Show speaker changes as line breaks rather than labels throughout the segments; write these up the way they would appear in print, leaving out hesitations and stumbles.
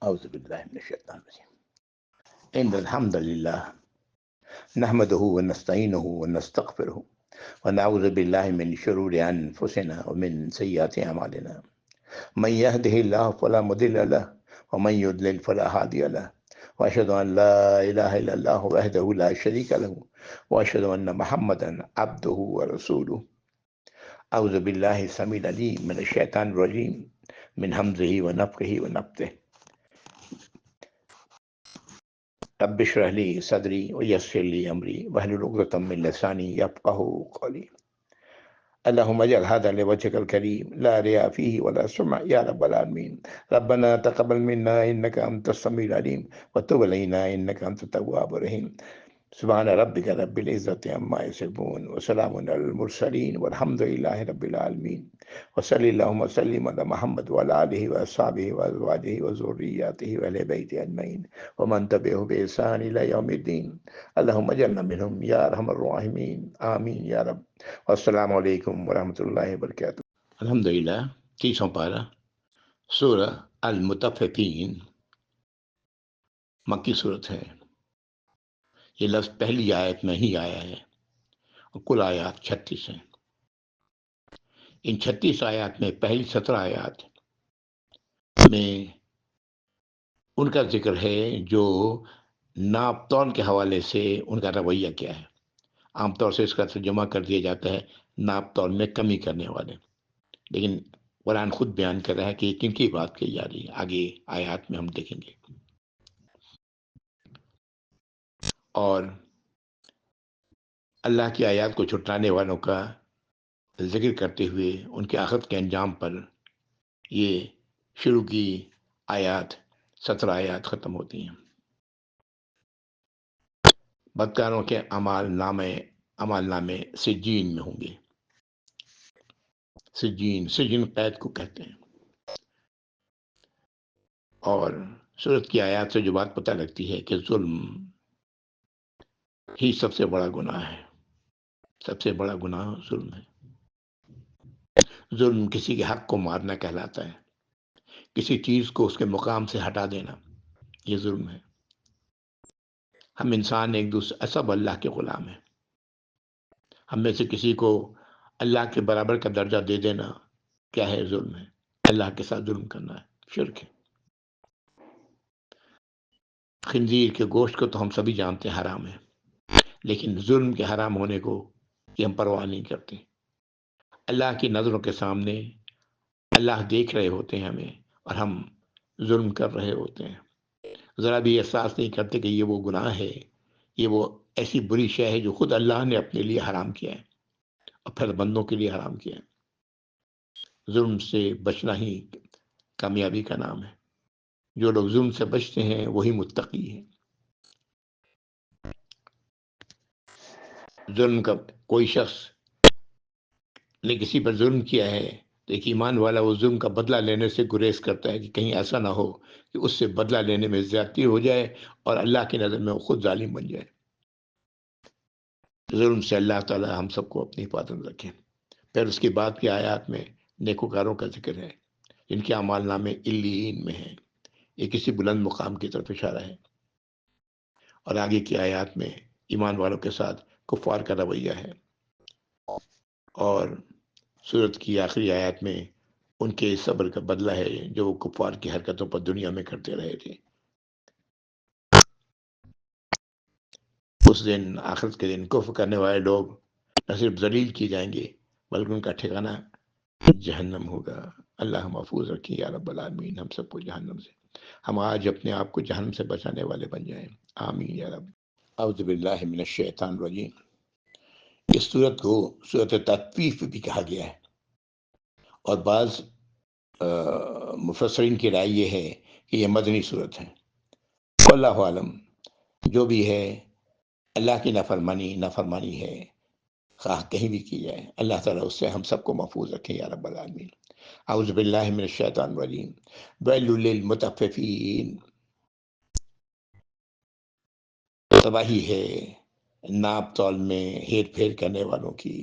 أعوذ بالله من الشيطان الرجيم. إن الحمد لله نحمده ونستعينه ونستغفره ونعوذ بالله من شرور أنفسنا ومن سيئات أعمالنا. من يهده الله فلا مضل له ومن يضلل فلا هادي له، وأشهد أن لا إله إلا الله وحده لا شريك له، وأشهد أن محمدا عبده ورسوله. أعوذ بالله السميع العليم من الشيطان الرجيم من همزه ونفخه ونفثه. رب اشرح لي صدري ويسر لي أمري واحلل عقدة من لساني يفقهوا قولي. اللهم اجعل هذا لوجهك الكريم لا رياء فيه ولا سمع يا رب العالمين. ربنا تقبل منا إنك أنت السميع العليم وتب علينا إنك أنت التواب الرحيم. سبحان ربك رب العزة عما يصفون وسلام على المرسلين والحمد لله رب العالمين. وصلى اللهم وسلم على محمد وعلى آله وأصحابه وأزواجه وذرياته وأهل بيته أجمعين ومن تبعه بإحسان إلى يوم الدين. اللهم اجعلنا منهم يا أرحم الراحمين، آمین یا رب. السلام علیکم ورحمۃ اللہ وبرکاتہ. الحمدللہ 30واں پارہ سورہ المطففین مکی صورت ہے. یہ لفظ پہلی آیت میں ہی آیا ہے اور کل آیات 36 ہیں. ان 36 آیات میں پہلی 17 آیات میں ان کا ذکر ہے جو ناپ تول کے حوالے سے ان کا رویہ کیا ہے. عام طور سے اس کا ترجمہ کر دیا جاتا ہے ناپ تول میں کمی کرنے والے، لیکن قرآن خود بیان کر رہا ہے کہ کن کی بات کی جا رہی ہے. آگے آیات میں ہم دیکھیں گے. اور اللہ کی آیات کو چھٹلانے والوں کا ذکر کرتے ہوئے ان کے آخرت کے انجام پر یہ شروع کی آیات 17 آیات ختم ہوتی ہیں. بدکاروں کے اعمال نامے سجین میں ہوں گے. سجن قید کو کہتے ہیں. اور سورت کی آیات سے جو بات پتہ لگتی ہے کہ ظلم ہی سب سے بڑا گناہ ہے. سب سے بڑا گناہ ظلم ہے. ظلم کسی کے حق کو مارنا کہلاتا ہے. کسی چیز کو اس کے مقام سے ہٹا دینا، یہ ظلم ہے. ہم انسان ایک دوسرے سب اللہ کے غلام ہیں. ہم میں سے کسی کو اللہ کے برابر کا درجہ دے دینا کیا ہے؟ ظلم ہے. اللہ کے ساتھ ظلم کرنا ہے، شرک ہے. خنزیر کے گوشت کو تو ہم سبھی جانتے ہیں حرام ہے، لیکن ظلم کے حرام ہونے کو یہ ہم پرواہ نہیں کرتے. اللہ کی نظروں کے سامنے اللہ دیکھ رہے ہوتے ہیں ہمیں اور ہم ظلم کر رہے ہوتے ہیں. ذرا بھی احساس نہیں کرتے کہ یہ وہ گناہ ہے، یہ وہ ایسی بری شے ہے جو خود اللہ نے اپنے لیے حرام کیا ہے اور پھر بندوں کے لیے حرام کیا ہے. ظلم سے بچنا ہی کامیابی کا نام ہے. جو لوگ ظلم سے بچتے ہیں وہی متقی ہیں. ظلم کا کوئی شخص نے کسی پر ظلم کیا ہے تو ایک ایمان والا وہ ظلم کا بدلہ لینے سے گریز کرتا ہے کہ کہیں ایسا نہ ہو کہ اس سے بدلہ لینے میں زیادتی ہو جائے اور اللہ کی نظر میں وہ خود ظالم بن جائے. ظلم سے اللہ تعالی ہم سب کو اپنی حفاظت رکھے. پھر اس کی بعد کی آیات میں نیکوکاروں کا ذکر ہے جن کے اعمال نامے علیین میں ہیں. یہ کسی بلند مقام کی طرف اشارہ ہے. اور آگے کی آیات میں ایمان والوں کے ساتھ کفار کا رویہ ہے. اور سورت کی آخری آیات میں ان کے صبر کا بدلہ ہے جو وہ کفار کی حرکتوں پر دنیا میں کرتے رہے تھے. اس دن آخرت کے دن کفر کرنے والے لوگ نہ صرف ذلیل کی جائیں گے بلکہ ان کا ٹھکانہ جہنم ہوگا. اللہ محفوظ رکھے یا رب العالمین ہم سب کو جہنم سے. ہم آج اپنے آپ کو جہنم سے بچانے والے بن جائیں، آمین یا رب. اعوذ باللہ من الشیطان الرجیم. اس صورت کو صورت تطفیف بھی کہا گیا ہے، اور بعض مفسرین کی رائے یہ ہے کہ یہ مدنی صورت ہے. واللہ عالم. جو بھی ہے اللہ کی نافرمانی ہے، خواہ کہیں بھی کی جائے. اللہ تعالیٰ اس سے ہم سب کو محفوظ رکھے یا رب العالمین. اعوذ باللہ من الشیطان الرجیم. ویل للمطففین. تباہی ہے ناپ تول میں ہیر پھیر کرنے والوں کی.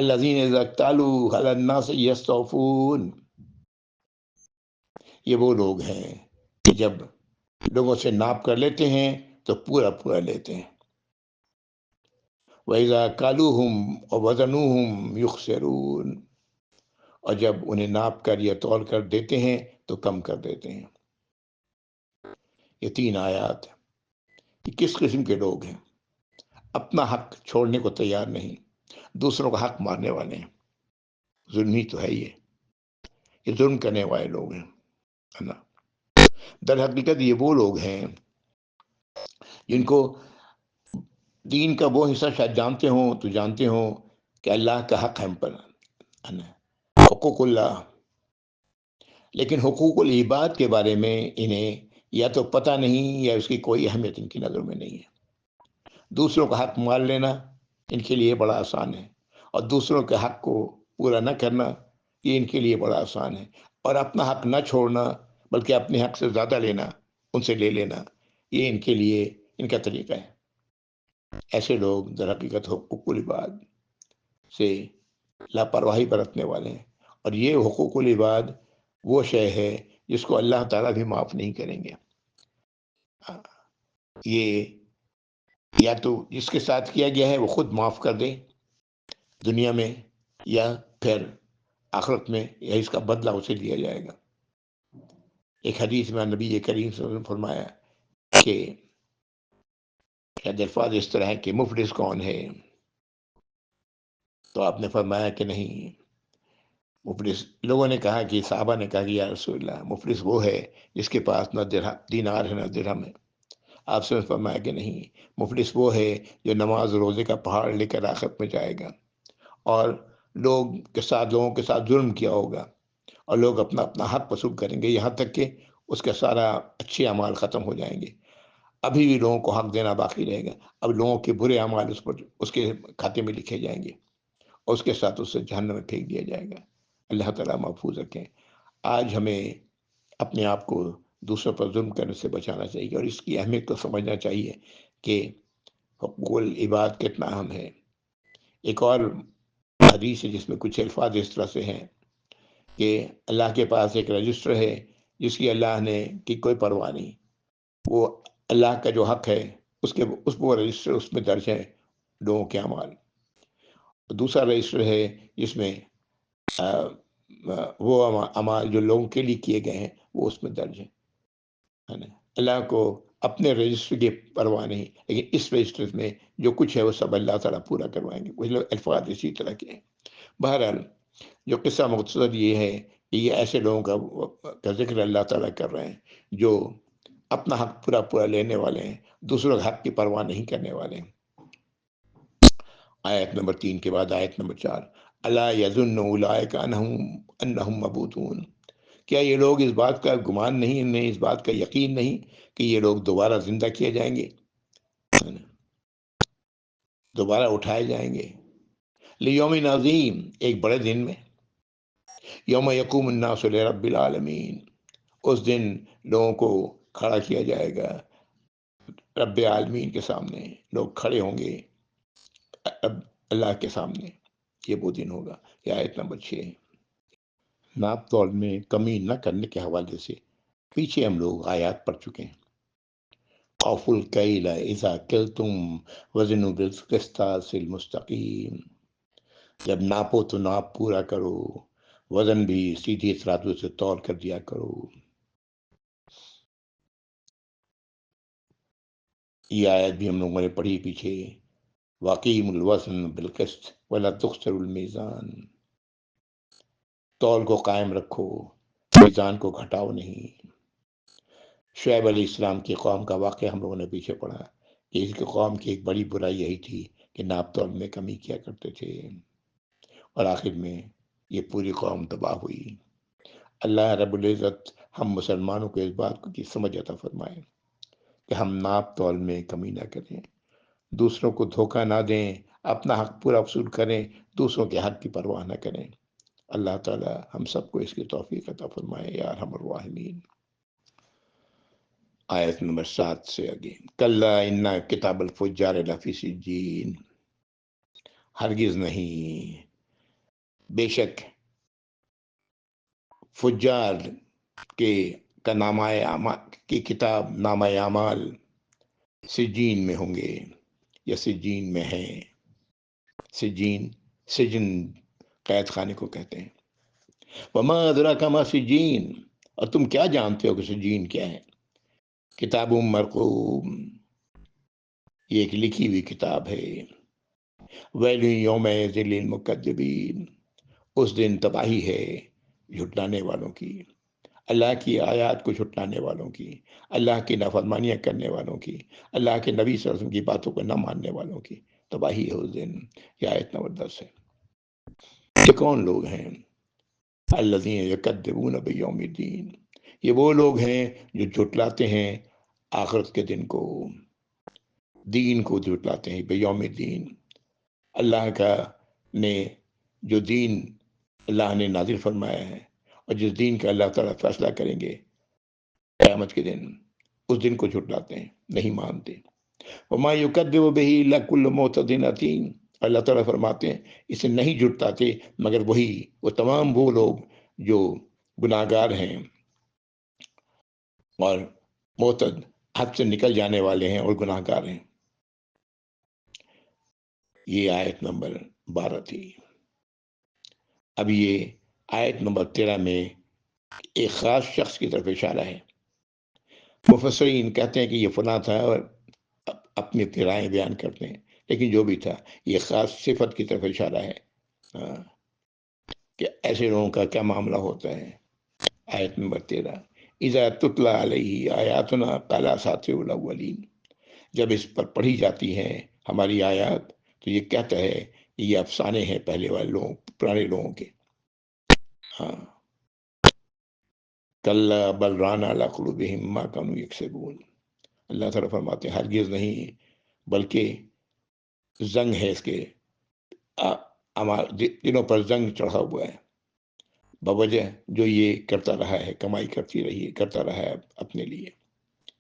الذین اذا اکتالوا علی الناس یستوفون. یہ وہ لوگ ہیں کہ جب لوگوں سے ناپ کر لیتے ہیں تو پورا پورا لیتے ہیں. وَإِذَا كَالُوهُمْ وَوَزَنُوهُمْ يُخْسِرُونَ، اور جب انہیں ناپ کر یا تول کر دیتے ہیں تو کم کر دیتے ہیں. یہ 3 آیات یہ کس قسم کے لوگ ہیں؟ اپنا حق چھوڑنے کو تیار نہیں، دوسروں کا حق مارنے والے ہیں. ظلمی تو ہے یہ ظلم کرنے والے لوگ ہیں. در حقیقت یہ وہ لوگ ہیں جن کو دین کا وہ حصہ شاید جانتے ہوں تو جانتے ہوں کہ اللہ کا حق ہے ہم پر، حقوق اللہ، لیکن حقوق العباد کے بارے میں انہیں یا تو پتہ نہیں یا اس کی کوئی اہمیت ان کی نظر میں نہیں ہے. دوسروں کا حق مار لینا ان کے لیے بڑا آسان ہے، اور دوسروں کے حق کو پورا نہ کرنا یہ ان کے لیے بڑا آسان ہے، اور اپنا حق نہ چھوڑنا بلکہ اپنے حق سے زیادہ لینا، ان سے لے لینا، یہ ان کے لیے ان کا طریقہ ہے. ایسے لوگ در حقیقت حقوق العباد سے لاپرواہی برتنے والے ہیں، اور یہ حقوق العباد وہ شے ہے جس کو اللہ تعالیٰ بھی معاف نہیں کریں گے. یہ یا تو جس کے ساتھ کیا گیا ہے وہ خود معاف کر دے دنیا میں، یا پھر آخرت میں یا اس کا بدلہ اسے لیا جائے گا. ایک حدیث میں نبی کریم صلی اللہ علیہ وسلم نے فرمایا کہ شاید الفاظ اس طرح ہے کہ مفلس کون ہے؟ تو آپ نے فرمایا کہ نہیں، مفلس، لوگوں نے کہا کہ صحابہ نے کہا کہ یا رسول اللہ، مفلس وہ ہے جس کے پاس نہ دینار ہے نہ درہم ہے. آپ سے فرمایا کہ نہیں، مفلس وہ ہے جو نماز روزے کا پہاڑ لے کر آخرت میں جائے گا، اور لوگوں کے ساتھ ظلم کیا ہوگا، اور لوگ اپنا اپنا حق وصول کریں گے یہاں تک کہ اس کا سارا اچھے اعمال ختم ہو جائیں گے. ابھی بھی لوگوں کو حق دینا باقی رہے گا. اب لوگوں کے برے اعمال اس کے کھاتے میں لکھے جائیں گے، اور اس کے ساتھ اسے جہنم میں پھینک دیا جائے گا. اللہ تعالیٰ محفوظ رکھیں. آج ہمیں اپنے آپ کو دوسروں پر ظلم کرنے سے بچانا چاہیے، اور اس کی اہمیت کو سمجھنا چاہیے کہ حقوق العباد کتنا اہم ہے. ایک اور حدیث ہے جس میں کچھ الفاظ اس طرح سے ہیں کہ اللہ کے پاس ایک رجسٹر ہے جس کی اللہ نے کی کوئی پرواہ نہیں. وہ اللہ کا جو حق ہے وہ رجسٹر اس میں درج ہے لوگوں کے اعمال. دوسرا رجسٹر ہے جس میں وہ اعمال جو لوگوں کے لیے کیے گئے ہیں وہ اس میں درج ہے. اللہ کو اپنے رجسٹر کی پرواہ نہیں، لیکن اس رجسٹر میں جو کچھ ہے وہ سب اللہ تعالیٰ پورا کروائیں گے. کچھ لوگ الفاظ اسی طرح کے ہیں. بہرحال جو قصہ مختصر یہ ہے کہ یہ ایسے لوگوں کا ذکر اللہ تعالیٰ کر رہے ہیں جو اپنا حق پورا پورا لینے والے ہیں، دوسروں کے حق کی پرواہ نہیں کرنے والے ہیں. آیت نمبر 3 کے بعد آیت نمبر 4، الا یظن اولئک انہم مبعوثون، کیا یہ لوگ اس بات کا گمان نہیں، انہیں اس بات کا یقین نہیں کہ یہ لوگ دوبارہ زندہ کیے جائیں گے، دوبارہ اٹھائے جائیں گے. لیوم عظیم، ایک بڑے دن میں. یوم یقوم الناس لرب العالمین، اس دن لوگوں کو کھڑا کیا جائے گا رب عالمین کے سامنے. لوگ کھڑے ہوں گے اللہ کے سامنے. یہ وہ دن ہوگا. یہ آیت نمبر 6. ناپ تول میں کمی نہ کرنے کے حوالے سے پیچھے ہم لوگ آیات پڑھ چکے ہیں. اوفوا الکیل اذا کلتم وزنوا بالقسطاس المستقیم، جب ناپو تو ناپ پورا کرو، وزن بھی سیدھی ترازو سے تول کر دیا کرو. یہ آیت بھی ہم لوگوں نے پڑھی پیچھے. واقیم الوزن بالقسط ولا تخسروا المیزان، تول کو قائم رکھو، میزان کو گھٹاؤ نہیں. شعیب علیہ السلام کی قوم کا واقعہ ہم لوگوں نے پیچھے پڑھا کہ اس کی قوم کی ایک بڑی برائی یہی تھی کہ ناپ تول میں کمی کیا کرتے تھے، اور آخر میں یہ پوری قوم تباہ ہوئی. اللہ رب العزت ہم مسلمانوں کو اس بات کی سمجھ عطا فرمائے کہ ہم ناپ تول میں کمی نہ کریں، دوسروں کو دھوکہ نہ دیں، اپنا حق پورا وصول کریں، دوسروں کے حق کی پرواہ نہ کریں. اللہ تعالی ہم سب کو اس کی توفیق عطا فرمائے یا ارحم الراحمین. آیت نمبر 7 سے آگے، کلا ان کتاب الفجار لفی سجین، ہرگز نہیں، بے شک فجار کہ کا نامہ کی کتاب نامہ اعمال سجین میں ہوں گے یا سجین میں ہیں. سجین سجن قید خانے کو کہتے ہیں. وما ادراک ما سجین، اور تم کیا جانتے ہو کہ سجین کیا ہے؟ کتاب مرقوم، یہ ایک لکھی ہوئی کتاب ہے. ویل یومئذ للمکذبین، اس دن تباہی ہے جھٹلانے والوں کی، اللہ کی آیات کو جھٹلانے والوں کی، اللہ کی نافرمانیاں کرنے والوں کی، اللہ کے نبی صلی اللہ علیہ وسلم کی باتوں کو نہ ماننے والوں کی تباہی ہے اس دن. یہ آیت نمبر 10 ہے. یہ کون لوگ ہیں؟ الذین یکذبون بیوم الدین، یہ وہ لوگ ہیں جو جھٹلاتے ہیں آخرت کے دن کو، دین کو جھٹلاتے ہیں. بیوم الدین، اللہ کا نے جو دین اللہ نے نازل فرمایا ہے اور جس دین کا اللہ تعالیٰ فیصلہ کریں گے قیامت کے دن، اس دن کو جھٹلاتے ہیں، نہیں مانتے. وما یکذب بہ الا کل معتد اثیم، اللہ تعالیٰ فرماتے ہیں اسے نہیں جھٹلاتے مگر وہ تمام وہ لوگ جو گناہگار ہیں اور معتد، حد سے نکل جانے والے ہیں اور گناہگار ہیں. یہ آیت نمبر 12 تھی. اب یہ آیت نمبر 13 میں ایک خاص شخص کی طرف اشارہ ہے. مفسرین کہتے ہیں کہ یہ فلاں تھا اور اپنی رائے بیان کرتے ہیں، لیکن جو بھی تھا یہ خاص صفت کی طرف اشارہ ہے کہ ایسے لوگوں کا کیا معاملہ ہوتا ہے. آیت نمبر 13، اذا تتلی علیہ آیاتنا قال اساطیر الاولین، جب اس پر پڑھی جاتی ہیں ہماری آیات تو یہ کہتا ہے یہ افسانے ہیں پہلے والے لوگوں، پرانے لوگوں کے. ہاں، کلا بل ران علی قلوبہم ما کانوا یکسبون، اللہ تعالیٰ فرماتے ہیں ہرگز نہیں، بلکہ زنگ ہے اس کے دلوں پر زنگ چڑھا ہوا ہے بوجہ جو یہ کرتا رہا ہے، کمائی کرتا رہا ہے اپنے لیے،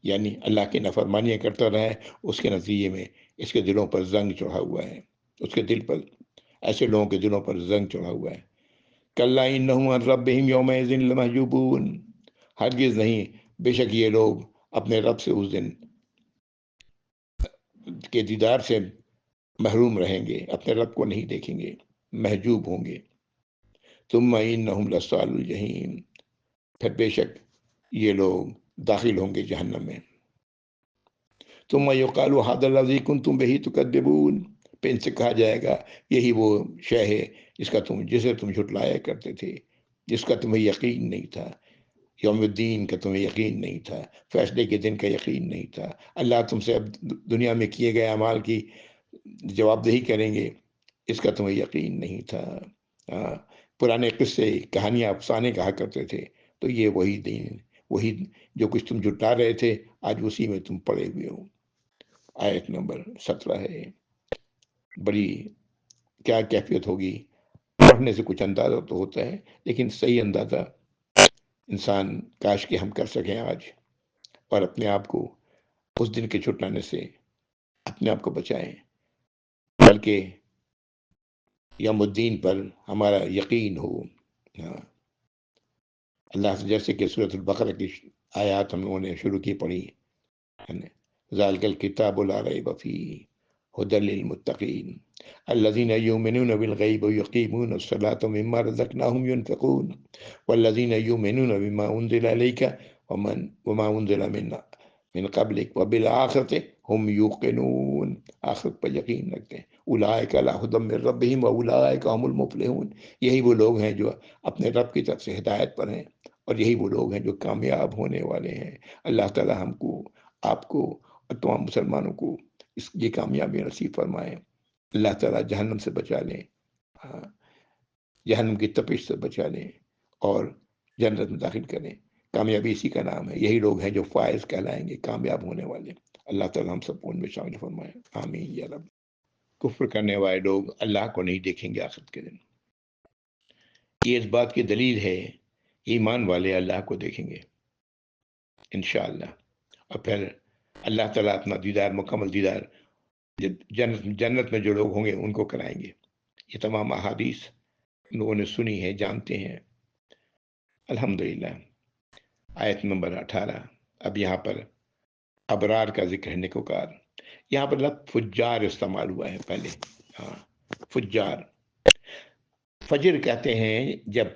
یعنی اللہ کی نافرمانیاں کرتا رہا ہے، اس کے نتیجے میں اس کے دلوں پر زنگ چڑھا ہوا ہے. اس کے دل پر، ایسے لوگوں کے دلوں پر زنگ چڑھا ہوا ہے. کلا انہم عن ربہم یومئذ لمحجوبون، ہرگز نہیں، بے شک یہ لوگ اپنے رب سے اس دن کے دیدار سے محروم رہیں گے، اپنے رب کو نہیں دیکھیں گے، محجوب ہوں گے. ثم انہم لصال الجحیم، پھر بے شک یہ لوگ داخل ہوں گے جہنم میں. ثم یقال ھذا الذی کنتم بہ تکذبون، پھر ان سے کہا جائے گا یہی وہ شے ہے جسے تم جھٹلایا کرتے تھے، جس کا تمہیں یقین نہیں تھا، یوم الدین کا تمہیں یقین نہیں تھا، فیصلے کے دن کا یقین نہیں تھا. اللہ تم سے اب دنیا میں کیے گئے اعمال کی جواب دہی کریں گے، اس کا تمہیں یقین نہیں تھا. پرانے قصے، کہانیاں، افسانے کہا کرتے تھے، تو یہ وہی دین، وہی جو کچھ تم جھٹلا رہے تھے آج اسی میں تم پڑے ہوئے ہو. آیت نمبر 17 ہے. بڑی کیا کیفیت ہوگی، پڑھنے سے کچھ اندازہ تو ہوتا ہے لیکن صحیح اندازہ انسان کاش کہ ہم کر سکیں آج، اور اپنے آپ کو اس دن کے چھٹلانے سے اپنے آپ کو بچائیں، بلکہ یوم الدین پر ہمارا یقین ہو. اللہ سے، جیسے کہ سورۃ البقرہ کی آیات ہم لوگوں نے شروع کی پڑھی، ذالک الکتاب لا ریب فیہ ھدی للمتقین الذین یؤمنون بالغیب ویقیمون الصلاۃ ومما رزقناہم ینفقون والذین یؤمنون بما انزل الیک وما انزل من قبلک وبالآخرۃ ہم یوقنون، آخرت پر یقین رکھتے ہیں. اولئک علی ھدی من ربہم واولئک هم المفلحون، یہی وہ لوگ ہیں جو اپنے رب کی طرف سے ہدایت پر ہیں، اور یہی وہ لوگ ہیں جو کامیاب ہونے والے ہیں. اللہ تعالی ہم کو، آپ کو اور تمام مسلمانوں کو یہ کامیابی نصیب فرمائے. اللہ تعالیٰ جہنم سے بچا لیں، جہنم کی تپش سے بچا لیں اور جنت میں داخل کریں. کامیابی اسی کا نام ہے. یہی لوگ ہیں جو فائز کہلائیں گے، کامیاب ہونے والے. اللہ تعالیٰ ہم سب کو ان میں شامل فرمائے، آمین یا رب. کفر کرنے والے لوگ اللہ کو نہیں دیکھیں گے آخرت کے دن. یہ اس بات کی دلیل ہے ایمان والے اللہ کو دیکھیں گے انشاءاللہ، اور پھر اللہ تعالیٰ اپنا دیدار، مکمل دیدار جنت میں جو لوگ ہوں گے ان کو کرائیں گے. یہ تمام احادیث لوگوں نے سنی ہے، جانتے ہیں الحمدللہ. آیت نمبر 18۔ اب یہاں پر ابرار کا ذکر ہے، نیکوکار۔ یہاں پر لفظ فجار استعمال ہوا ہے پہلے۔ ہاں، فجار فجر کہتے ہیں جب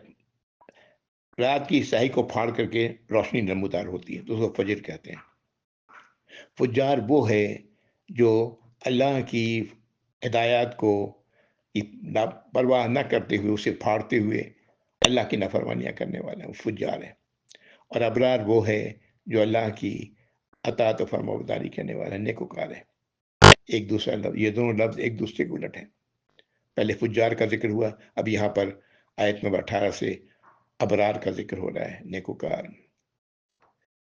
رات کی سیاہی کو پھاڑ کر کے روشنی نمودار ہوتی ہے تو اس کو فجر کہتے ہیں۔ فجار وہ ہے جو اللہ کی ہدایات کو پرواہ نہ کرتے ہوئے اسے پھاڑتے ہوئے اللہ کی نافرمانیاں کرنے والا ہے، وہ فجار ہے۔ اور ابرار وہ ہے جو اللہ کی اطاعت و فرمانبرداری کرنے والا ہے، نیکوکار ہے۔ ایک دوسرا لفظ، یہ دونوں لفظ ایک دوسرے کے الٹ ہیں۔ پہلے فجار کا ذکر ہوا، اب یہاں پر آیت نمبر 18 سے ابرار کا ذکر ہو رہا ہے، نیکوکار۔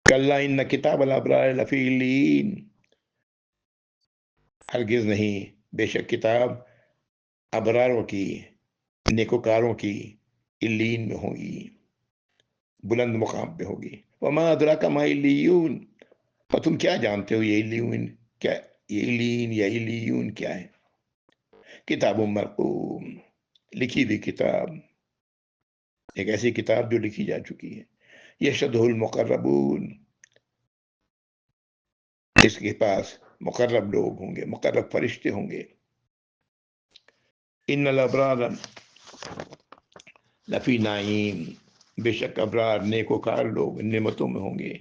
کلا ان کتاب الابرار لفی علین، ہرگز نہیں، بے شک کتاب ابراروں کی، نیکوکاروں کی علین میں ہوگی، بلند مقام پہ ہوگی۔ وما ادراک ما علیون، اور تم کیا جانتے ہو یہ علیون کیا، یہ علین یا علیون کیا ہے؟ کتاب مرقوم، لکھی ہوئی کتاب، ایک ایسی کتاب جو لکھی جا چکی ہے۔ یشہدہ المقربون، اس کے پاس مقرب لوگ ہوں گے، مقرب فرشتے ہوں گے۔ ان الابرار لفی نعیم، بے شک ابرار نیکوکار لوگ نعمتوں میں ہوں گے۔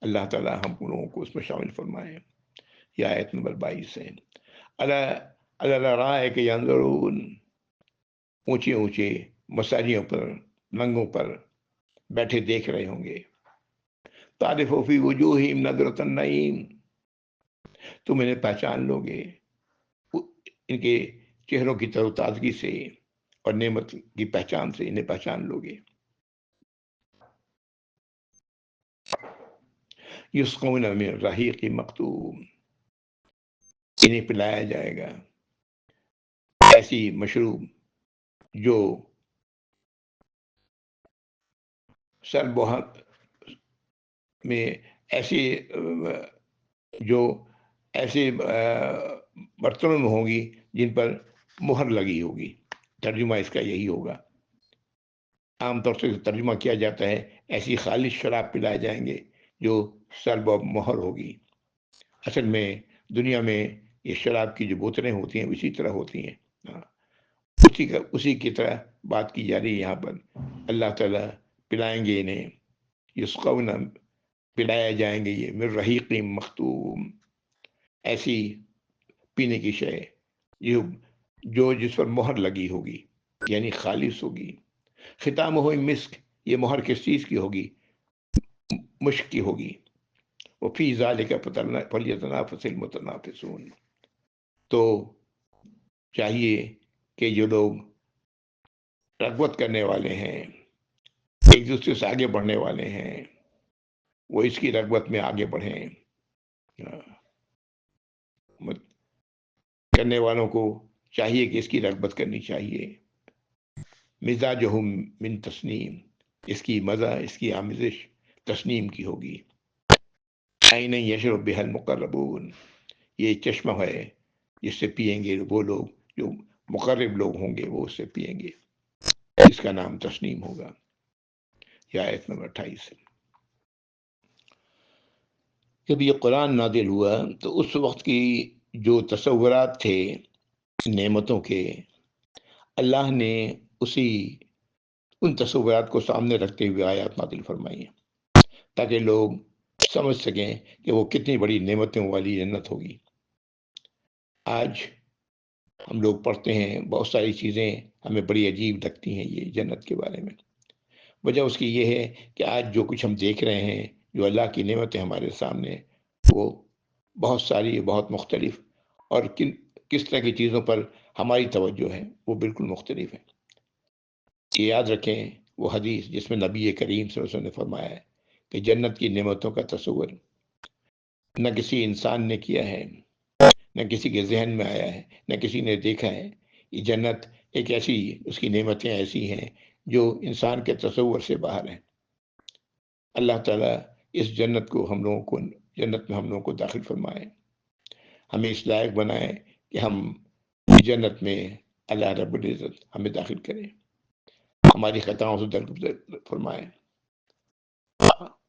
اللہ تعالی ہم لوگوں کو اس میں شامل فرمائے۔ یہ آیت نمبر 22 ہے۔ الارائک ینظرون، اونچے اونچے مساریوں پر، ننگوں پر بیٹھے دیکھ رہے ہوں گے۔ تعرف فی وجوہہم نضرۃ النعیم، تم انہیں پہچان لو گے ان کے چہروں کی تر و تازگی سے اور نعمت کی پہچان سے انہیں پہچان لو گے۔ یسقون من رحیق مختوم، انہیں پلایا جائے گا ایسی مشروب جو سر بہت میں ایسی جو ایسے برتنوں میں ہوگی جن پر مہر لگی ہوگی، ترجمہ اس کا یہی ہوگا۔ عام طور سے ترجمہ کیا جاتا ہے ایسی خالص شراب پلائے جائیں گے جو سر مہر ہوگی۔ اصل میں دنیا میں یہ شراب کی جو بوتلیں ہوتی ہیں اسی طرح ہوتی ہیں، اسی کی طرح بات کی جا رہی ہے یہاں پر۔ اللہ تعالیٰ پلائیں گے انہیں، یسقون، پلایا جائیں گے یہ، من رحیق مختوم، ایسی پینے کی شے جو جس پر مہر لگی ہوگی، یعنی خالص ہوگی۔ ختام ہو مسک، یہ مہر کس چیز کی ہوگی؟ مشک کی ہوگی۔ وفی ذالک فلیتنافس المتنافسون، تو چاہیے کہ جو لوگ رغبت کرنے والے ہیں، ایک دوسرے سے آگے بڑھنے والے ہیں، وہ اس کی رغبت میں آگے بڑھیں۔ کرنے والوں کو چاہیے کہ اس کی رغبت کرنی چاہیے۔ مزاجہم من تسنیم، اس کی مزہ، اس کی آمیزش تسنیم کی ہوگی۔ عین یشرب بها المقربون، یہ چشمہ ہے جس سے پیئیں گے وہ لوگ جو مقرب لوگ ہوں گے، وہ اس سے پیئیں گے، اس کا نام تسنیم ہوگا۔ یہ آیت نمبر 28 ہے۔ جب یہ قرآن نازل ہوا تو اس وقت کی جو تصورات تھے نعمتوں کے، اللہ نے ان تصورات کو سامنے رکھتے ہوئے آیات نازل فرمائی ہیں تاکہ لوگ سمجھ سکیں کہ وہ کتنی بڑی نعمتوں والی جنت ہوگی۔ آج ہم لوگ پڑھتے ہیں بہت ساری چیزیں ہمیں بڑی عجیب لگتی ہیں یہ جنت کے بارے میں۔ وجہ اس کی یہ ہے کہ آج جو کچھ ہم دیکھ رہے ہیں، جو اللہ کی نعمتیں ہمارے سامنے، وہ بہت ساری، بہت مختلف، اور کس طرح کی چیزوں پر ہماری توجہ ہے وہ بالکل مختلف ہے۔ یہ یاد رکھیں وہ حدیث جس میں نبی کریم صلی اللہ علیہ وسلم نے فرمایا ہے کہ جنت کی نعمتوں کا تصور نہ کسی انسان نے کیا ہے، نہ کسی کے ذہن میں آیا ہے، نہ کسی نے دیکھا ہے۔ یہ جنت ایک ایسی، اس کی نعمتیں ایسی ہیں جو انسان کے تصور سے باہر ہیں۔ اللہ تعالیٰ اس جنت میں ہم لوگوں کو داخل فرمائے، ہمیں اس لائق بنائے کہ ہم جنت میں اللہ رب العزت ہمیں داخل کرے، ہماری خطاؤں سے درگزر فرمائے۔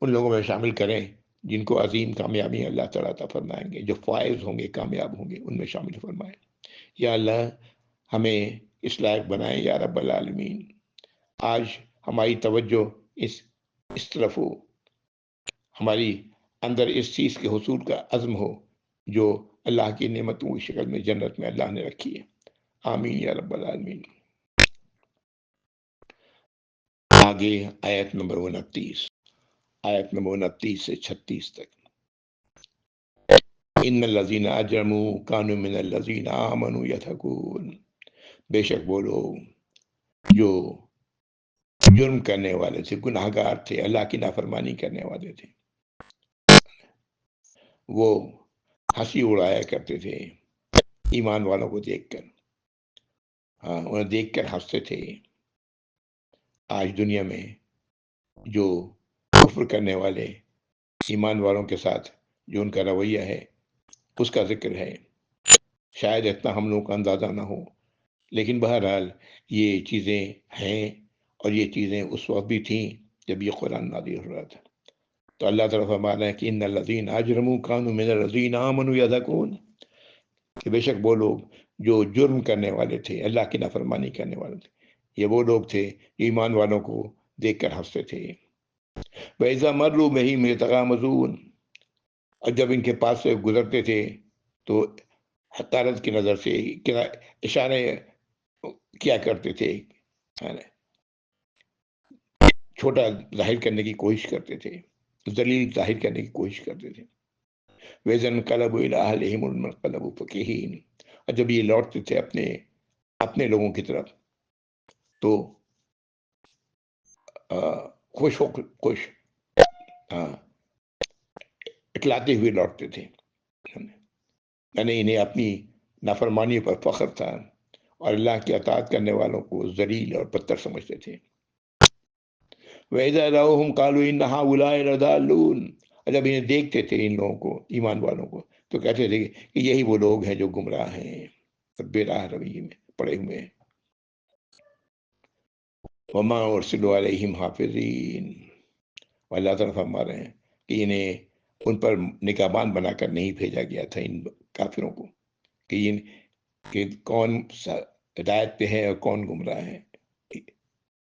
ان لوگوں میں شامل کریں جن کو عظیم کامیابی اللہ تعالیٰ عطا فرمائیں گے، جو فائز ہوں گے، کامیاب ہوں گے، ان میں شامل فرمائیں۔ یا اللہ ہمیں اس لائق بنائیں یا رب العالمین۔ آج ہماری توجہ اس طرف ہو، ہماری اندر اس چیز کے حصول کا عزم ہو جو اللہ کی نعمتوں کی شکل میں جنت میں اللہ نے رکھی ہے۔ آمین یا رب العالمین۔ آگے آیت نمبر 29 سے 36 تک۔ ان الذین اجرموا کانوا من الذین آمنوا یضحکون، بے شک وہ لوگ جو جرم کرنے والے تھے، گناہ گار تھے، اللہ کی نافرمانی کرنے والے تھے، وہ ہنسی اڑایا کرتے تھے ایمان والوں کو دیکھ کر، انہیں دیکھ کر ہنستے تھے۔ آج دنیا میں جو کفر کرنے والے ایمان والوں کے ساتھ جو ان کا رویہ ہے اس کا ذکر ہے، شاید اتنا ہم لوگوں کا اندازہ نہ ہو، لیکن بہرحال یہ چیزیں ہیں، اور یہ چیزیں اس وقت بھی تھیں جب یہ قرآن نازل ہو رہا تھا۔ تو اللہ تعالیٰ فرما رہا ہے کہ ان الذین اجرموا کانوا من الذین آمنوا یضحکون، کہ بے شک وہ لوگ جو جرم کرنے والے تھے، اللہ کی نافرمانی کرنے والے تھے، یہ وہ لوگ تھے جو ایمان والوں کو دیکھ کر ہنستے تھے۔ وَإِذَا مَرُّوا بِهِمْ يَتَغَامَزُونَ، اور جب ان کے پاس سے گزرتے تھے تو حقارت کی نظر سے اشارے کیا کرتے تھے، چھوٹا ظاہر کرنے کی کوشش کرتے تھے، ذلیل ظاہر کرنے کی کوشش کرتے تھے۔ وَإِذَا انقلبوا إِلَىٰ أَهْلِهِمْ انقلبوا فَكِهِينَ، اور جب یہ لوٹتے تھے اپنے لوگوں کی طرف تو خوش اکلاتے ہوئے لوٹتے تھے، یعنی انہیں اپنی نافرمانی پر فخر تھا اور اللہ کی اطاعت کرنے والوں کو ذلیل اور بدتر سمجھتے تھے۔ وَإِذَا رَأَوْهُمْ قَالُوا إِنَّ هَٰؤُلَاءِ لَضَالُّونَ، اور جب انہیں دیکھتے تھے ان لوگوں کو، ایمان والوں کو، تو کہتے تھے کہ یہی وہ لوگ ہیں جو گمراہ ہیں، بے راہ رویے میں پڑے ہوئے ہیں۔ وَمَا أُرْسِلُوا عَلَيْهِمْ حَافِظِينَ، اللہ تعالیٰ فرما رہے ہیں کہ انہیں ان پر نگہبان بنا کر نہیں بھیجا گیا تھا ان کافروں کو، کہ کون ہدایت پہ ہے اور کون گمراہ ہے،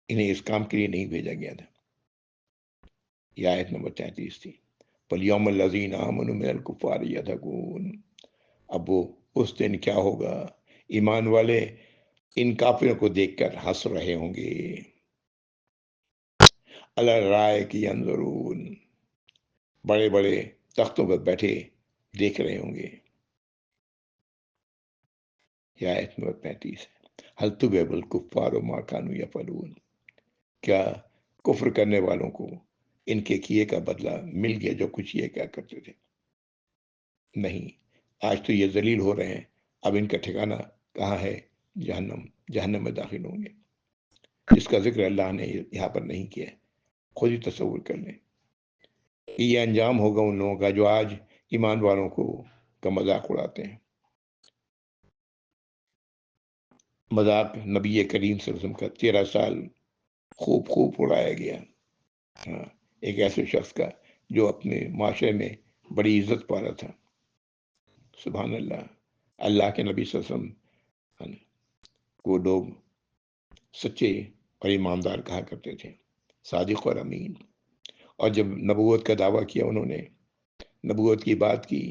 انہیں اس کام کے لیے نہیں بھیجا گیا تھا۔ یہ آیت نمبر 33 تھی۔ فَالْيَوْمَ الَّذِينَ آمَنُوا مِنَ الْكُفَّارِ يَضْحَكُونَ، اب وہ اس دن کیا ہوگا، ایمان والے ان کافروں کو دیکھ کر ہنس رہے ہوں گے۔ عَلَى الْأَرَائِكِ يَنظُرُونَ، بڑے بڑے تختوں پر بیٹھے دیکھ رہے ہوں گے۔ یہ آیت نمبر 35 ہے۔ هَلْ ثُوِّبَ الْكُفَّارُ مَا كَانُوا يَفْعَلُونَ، کیا کفر کرنے والوں کو ان کے کیے کا بدلہ مل گیا جو کچھ یہ کیا کرتے تھے؟ نہیں، آج تو یہ ذلیل ہو رہے ہیں، اب ان کا ٹھکانہ کہاں ہے؟ جہنم میں داخل ہوں گے، جس کا ذکر اللہ نے یہاں پر نہیں کیا ہے۔ خود ہی تصور کر لیں کہ یہ انجام ہوگا ان لوگوں کا جو آج ایمان والوں کا مذاق اڑاتے ہیں۔ مذاق نبی کریم صلی اللہ علیہ وسلم کا 13 سال خوب اڑایا گیا، ایک ایسے شخص کا جو اپنے معاشرے میں بڑی عزت پا رہا تھا۔ سبحان اللہ، اللہ کے نبی صلی اللہ علیہ وسلم کو لوگ سچے اور ایماندار کہا کرتے تھے، صادق اور امین، اور جب نبوت کا دعویٰ کیا، انہوں نے نبوت کی بات کی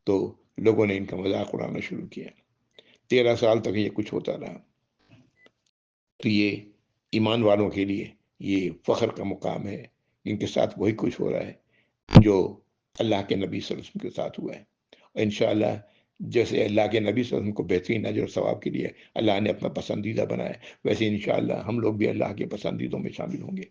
تو لوگوں نے ان کا مذاق اڑانا شروع کیا۔ 13 سال تک یہ کچھ ہوتا رہا۔ تو یہ ایمان والوں کے لیے یہ فخر کا مقام ہے، ان کے ساتھ وہی کچھ ہو رہا ہے جو اللہ کے نبی صلی اللہ علیہ وسلم کے ساتھ ہوا ہے، اور انشاءاللہ جیسے اللہ کے نبی صلی اللہ علیہ وسلم کو بہترین اجر اور ثواب کے لیے اللہ نے اپنا پسندیدہ بنایا، ویسے انشاءاللہ ہم لوگ بھی اللہ کے پسندیدوں میں شامل ہوں گے۔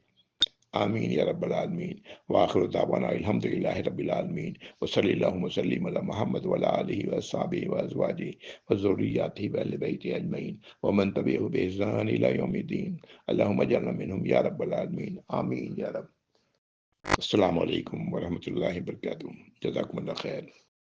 آمین یا رب العالمین۔ وآخر دعوانا الحمدللہ رب العالمین، وصلی اللہ وسلم علی محمد وعلی آلہ وصحبہ وازواجہ وذریاتہ واہل بیتہ اجمعین ومن تبعہ بإحسان الی یوم الدین، اللہم اجعلنا منہم یا رب العالمین، آمین یا رب۔ السلام علیکم ورحمۃ اللہ وبرکاتہ، جزاکم اللہ خیر۔